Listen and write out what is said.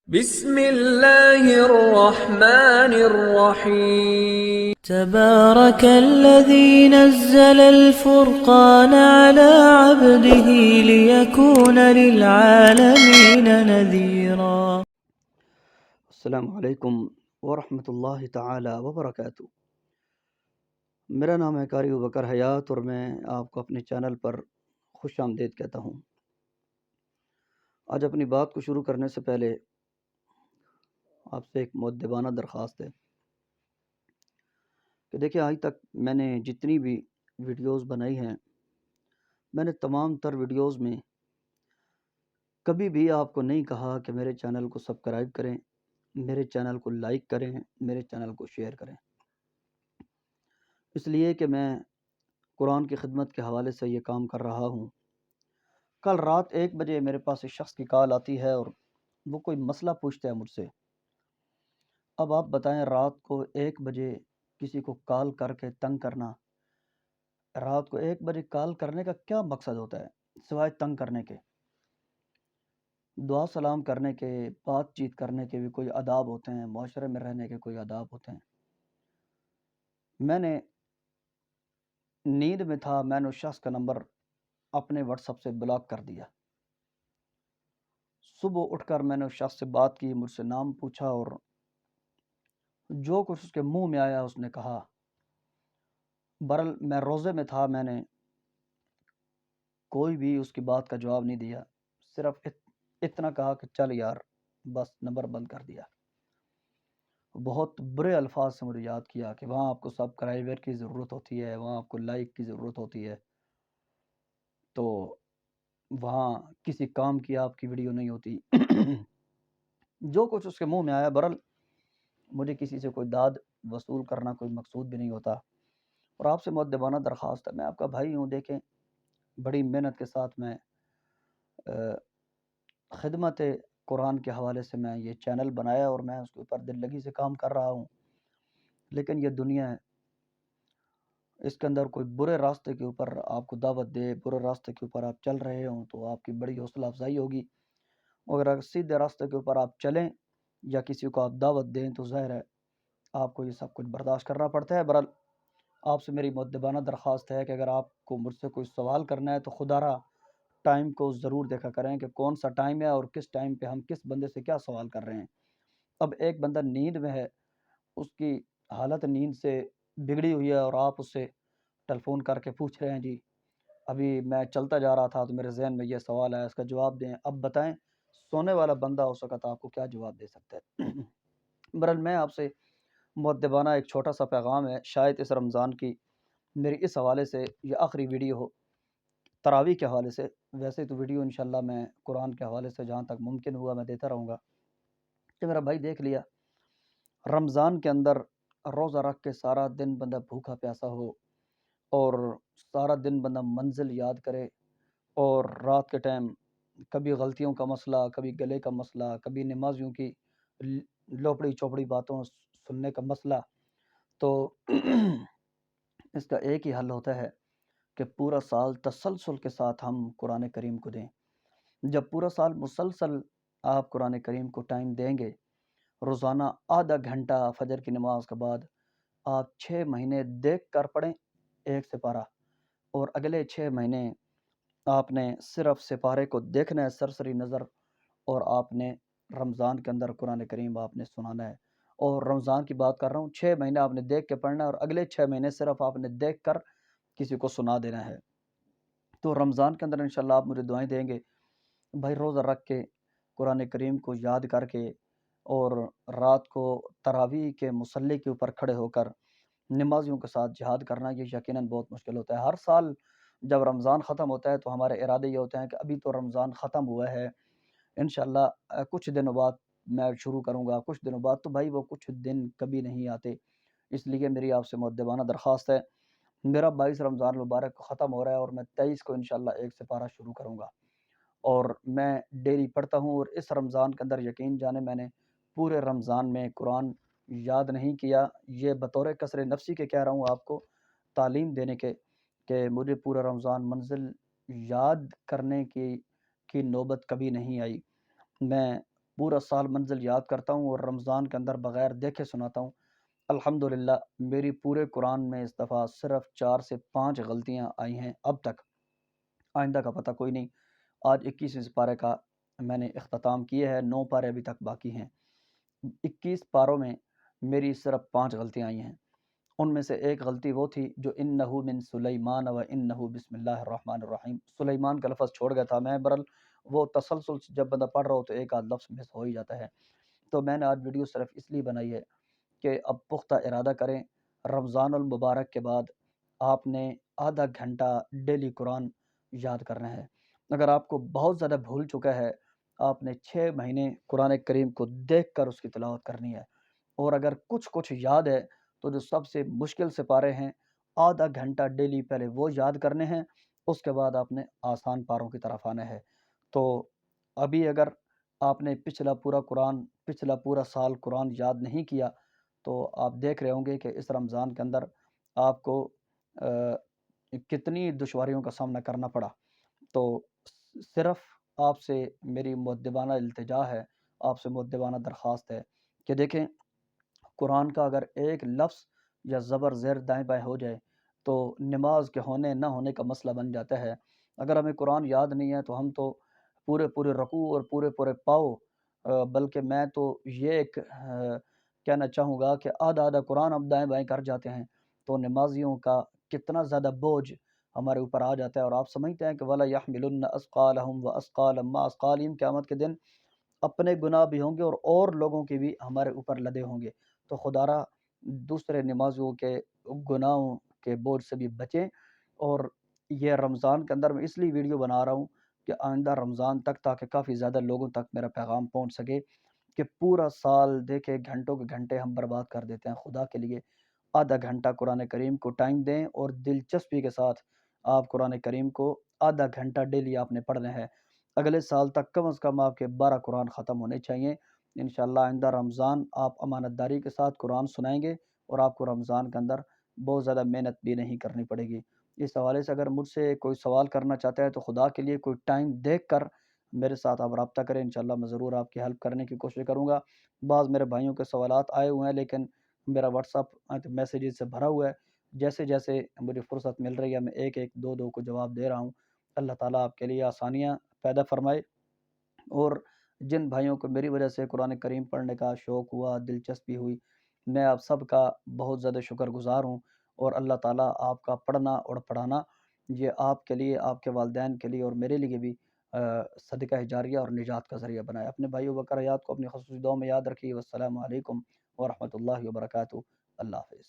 بسم اللہ الرحمن الرحیم۔ تبارك الذي نزل الفرقان على عبده ليكون للعالمين نذيرا. السلام علیکم ورحمۃ اللہ تعالی وبرکاتہ۔ میرا نام ہے قاری ابوبکر حیات اور میں آپ کو اپنے چینل پر خوش آمدید کہتا ہوں۔ آج اپنی بات کو شروع کرنے سے پہلے آپ سے ایک مؤدبانہ درخواست ہے کہ دیکھیں، آج تک میں نے جتنی بھی ویڈیوز بنائی ہیں، میں نے تمام تر ویڈیوز میں کبھی بھی آپ کو نہیں کہا کہ میرے چینل کو سبسکرائب کریں، میرے چینل کو لائک کریں، میرے چینل کو شیئر کریں، اس لیے کہ میں قرآن کی خدمت کے حوالے سے یہ کام کر رہا ہوں۔ کل رات 1 بجے میرے پاس ایک شخص کی کال آتی ہے اور وہ کوئی مسئلہ پوچھتا ہے مجھ سے۔ اب آپ بتائیں، رات کو 1 بجے کسی کو کال کر کے تنگ کرنا، رات کو 1 بجے کال کرنے کا کیا مقصد ہوتا ہے سوائے تنگ کرنے کے؟ دعا سلام کرنے کے، بات چیت کرنے کے بھی کوئی آداب ہوتے ہیں، معاشرے میں رہنے کے کوئی آداب ہوتے ہیں۔ میں نے نیند میں تھا، میں نے اس شخص کا نمبر اپنے واٹس ایپ سے بلاک کر دیا۔ صبح اٹھ کر میں نے اس شخص سے بات کی، مجھ سے نام پوچھا اور جو کچھ اس کے منہ میں آیا اس نے کہا۔ برل میں روزے میں تھا، میں نے کوئی بھی اس کی بات کا جواب نہیں دیا، صرف اتنا کہا کہ چل یار، بس نمبر بند کر دیا۔ بہت برے الفاظ سے مجھے یاد کیا کہ وہاں آپ کو سبسکرائبر کی ضرورت ہوتی ہے، وہاں آپ کو لائک کی ضرورت ہوتی ہے، تو وہاں کسی کام کی آپ کی ویڈیو نہیں ہوتی۔ جو کچھ اس کے منہ میں آیا، برل مجھے کسی سے کوئی داد وصول کرنا کوئی مقصود بھی نہیں ہوتا، اور آپ سے مؤدبانہ درخواست ہے، میں آپ کا بھائی ہوں۔ دیکھیں، بڑی محنت کے ساتھ میں خدمت قرآن کے حوالے سے میں یہ چینل بنایا اور میں اس کے اوپر دل لگی سے کام کر رہا ہوں، لیکن یہ دنیا ہے، اس کے اندر کوئی برے راستے کے اوپر آپ کو دعوت دے، برے راستے کے اوپر آپ چل رہے ہوں تو آپ کی بڑی حوصلہ افزائی ہوگی، اگر سیدھے راستے کے اوپر آپ چلیں یا کسی کو آپ دعوت دیں تو ظاہر ہے آپ کو یہ سب کچھ برداشت کرنا پڑتا ہے۔ برحال آپ سے میری مؤدبانہ درخواست ہے کہ اگر آپ کو مجھ سے کوئی سوال کرنا ہے تو خدا را ٹائم کو ضرور دیکھا کریں کہ کون سا ٹائم ہے اور کس ٹائم پہ ہم کس بندے سے کیا سوال کر رہے ہیں۔ اب ایک بندہ نیند میں ہے، اس کی حالت نیند سے بگڑی ہوئی ہے اور آپ اس سے ٹیلی فون کر کے پوچھ رہے ہیں جی ابھی میں چلتا جا رہا تھا تو میرے ذہن میں یہ سوال آیا، اس کا جواب دیں۔ اب بتائیں، سونے والا بندہ اس وقت آپ کو کیا جواب دے سکتا ہے؟ برحال میں آپ سے مؤدبانہ ایک چھوٹا سا پیغام ہے، شاید اس رمضان کی میری اس حوالے سے یہ آخری ویڈیو ہو تراویح کے حوالے سے، ویسے تو ویڈیو انشاءاللہ میں قرآن کے حوالے سے جہاں تک ممکن ہوا میں دیتا رہوں گا۔ کہ میرا بھائی دیکھ لیا، رمضان کے اندر روزہ رکھ کے سارا دن بندہ بھوکا پیاسا ہو اور سارا دن بندہ منزل یاد کرے، اور رات کے ٹائم کبھی غلطیوں کا مسئلہ، کبھی گلے کا مسئلہ، کبھی نمازیوں کی لوپڑی چوپڑی باتوں سننے کا مسئلہ، تو اس کا ایک ہی حل ہوتا ہے کہ پورا سال تسلسل کے ساتھ ہم قرآن کریم کو دیں۔ جب پورا سال مسلسل آپ قرآن کریم کو ٹائم دیں گے، روزانہ آدھا گھنٹہ فجر کی نماز کے بعد آپ 6 مہینے دیکھ کر پڑھیں 1 سپارہ، اور اگلے 6 مہینے آپ نے صرف سپارے کو دیکھنا ہے سرسری نظر، اور آپ نے رمضان کے اندر قرآن کریم آپ نے سنانا ہے۔ اور رمضان کی بات کر رہا ہوں، 6 مہینے آپ نے دیکھ کے پڑھنا ہے اور اگلے 6 مہینے صرف آپ نے دیکھ کر کسی کو سنا دینا ہے۔ تو رمضان کے اندر انشاءاللہ آپ مجھے دعائیں دیں گے، بھائی روزہ رکھ کے قرآن کریم کو یاد کر کے اور رات کو تراویح کے مصلی کے اوپر کھڑے ہو کر نمازیوں کے ساتھ جہاد کرنا، یہ یقیناً بہت مشکل ہوتا ہے۔ ہر سال جب رمضان ختم ہوتا ہے تو ہمارے ارادے یہ ہوتے ہیں کہ ابھی تو رمضان ختم ہوا ہے، انشاءاللہ کچھ دنوں بعد میں شروع کروں گا، کچھ دنوں بعد، تو بھائی وہ کچھ دن کبھی نہیں آتے۔ اس لیے میری آپ سے مؤدبانہ درخواست ہے، میرا 22 رمضان المبارک ختم ہو رہا ہے اور میں 23 کو انشاءاللہ 1 سپارہ شروع کروں گا، اور میں ڈیلی پڑھتا ہوں، اور اس رمضان کے اندر یقین جانے میں نے پورے رمضان میں قرآن یاد نہیں کیا، یہ بطور کسر نفسی کے کہہ رہا ہوں آپ کو، تعلیم دینے کے، کہ مجھے پورا رمضان منزل یاد کرنے کی نوبت کبھی نہیں آئی۔ میں پورا سال منزل یاد کرتا ہوں اور رمضان کے اندر بغیر دیکھے سناتا ہوں۔ الحمدللہ میری پورے قرآن میں اس دفعہ صرف 4 سے 5 غلطیاں آئی ہیں اب تک، آئندہ کا پتہ کوئی نہیں۔ آج 21 پارے کا میں نے اختتام کیا ہے، 9 پارے ابھی تک باقی ہیں۔ 21 پاروں میں میری صرف 5 غلطیاں آئی ہیں۔ ان میں سے ایک غلطی وہ تھی جو انہو من سلیمان و انہو بسم اللہ الرحمن الرحیم، سلیمان کا لفظ چھوڑ گیا تھا میں، برل وہ تسلسل سے جب بندہ پڑھ رہا ہو تو ایک آدھ لفظ مس ہو ہی جاتا ہے۔ تو میں نے آج ویڈیو صرف اس لیے بنائی ہے کہ اب پختہ ارادہ کریں، رمضان المبارک کے بعد آپ نے آدھا گھنٹہ ڈیلی قرآن یاد کرنا ہے۔ اگر آپ کو بہت زیادہ بھول چکا ہے، آپ نے 6 مہینے قرآن کریم کو دیکھ کر اس کی تلاوت کرنی ہے، اور اگر کچھ یاد ہے تو جو سب سے مشکل سپارے ہیں آدھا گھنٹہ ڈیلی پہلے وہ یاد کرنے ہیں، اس کے بعد آپ نے آسان پاروں کی طرف آنا ہے۔ تو ابھی اگر آپ نے پچھلا پورا سال قرآن یاد نہیں کیا تو آپ دیکھ رہے ہوں گے کہ اس رمضان کے اندر آپ کو کتنی دشواریوں کا سامنا کرنا پڑا۔ تو صرف آپ سے میری مؤدبانہ التجا ہے، آپ سے مؤدبانہ درخواست ہے کہ دیکھیں، قرآن کا اگر ایک لفظ یا زبر زیر دائیں بائیں ہو جائے تو نماز کے ہونے نہ ہونے کا مسئلہ بن جاتا ہے۔ اگر ہمیں قرآن یاد نہیں ہے تو ہم تو پورے رکوع اور پورے پاؤ، بلکہ میں تو یہ کہنا چاہوں گا کہ آدھا قرآن ہم دائیں بائیں کر جاتے ہیں، تو نمازیوں کا کتنا زیادہ بوجھ ہمارے اوپر آ جاتا ہے۔ اور آپ سمجھتے ہیں کہ وَلَا يَحْمِلُنَّ أَثْقَالَهُمْ وَأَثْقَالًا مَّعَ أَثْقَالِهِمْ، قیامت کے دن اپنے گناہ بھی ہوں گے اور لوگوں کے بھی ہمارے اوپر لدے ہوں گے۔ تو خدا را دوسرے نمازیوں کے گناہوں کے بوجھ سے بھی بچیں۔ اور یہ رمضان کے اندر میں اس لیے ویڈیو بنا رہا ہوں کہ آئندہ رمضان تک تاکہ کافی زیادہ لوگوں تک میرا پیغام پہنچ سکے کہ پورا سال دیکھے گھنٹوں کے گھنٹے ہم برباد کر دیتے ہیں خدا کے لیے۔ آدھا گھنٹہ قرآن کریم کو ٹائم دیں اور دلچسپی کے ساتھ آپ قرآن کریم کو آدھا گھنٹہ ڈیلی آپ نے پڑھنا ہے۔ اگلے سال تک کم از کم آپ کے 12 قرآن ختم ہونے چاہیے۔ انشاءاللہ آئندہ رمضان آپ امانت داری کے ساتھ قرآن سنائیں گے اور آپ کو رمضان کے اندر بہت زیادہ محنت بھی نہیں کرنی پڑے گی۔ اس حوالے سے اگر مجھ سے کوئی سوال کرنا چاہتا ہے تو خدا کے لیے کوئی ٹائم دیکھ کر میرے ساتھ آپ رابطہ کریں، انشاءاللہ میں ضرور آپ کی ہیلپ کرنے کی کوشش کروں گا۔ بعض میرے بھائیوں کے سوالات آئے ہوئے ہیں لیکن میرا واٹس اپ میسیجز سے بھرا ہوا ہے، جیسے جیسے مجھے فرصت مل رہی ہے میں ایک دو کو جواب دے رہا ہوں۔ اللہ تعالیٰ آپ کے لیے آسانیاں پیدا فرمائے، اور جن بھائیوں کو میری وجہ سے قرآن کریم پڑھنے کا شوق ہوا، دلچسپی ہوئی، میں آپ سب کا بہت زیادہ شکر گزار ہوں۔ اور اللہ تعالیٰ آپ کا پڑھنا اور پڑھانا یہ آپ کے لیے، آپ کے والدین کے لیے اور میرے لیے بھی صدقہ جاریہ اور نجات کا ذریعہ بنائے۔ اپنے بھائیوں بکر حیات کو اپنی خصوصی دعاؤں میں یاد رکھیے۔ والسلام علیکم ورحمۃ اللہ وبرکاتہ۔ اللہ حافظ۔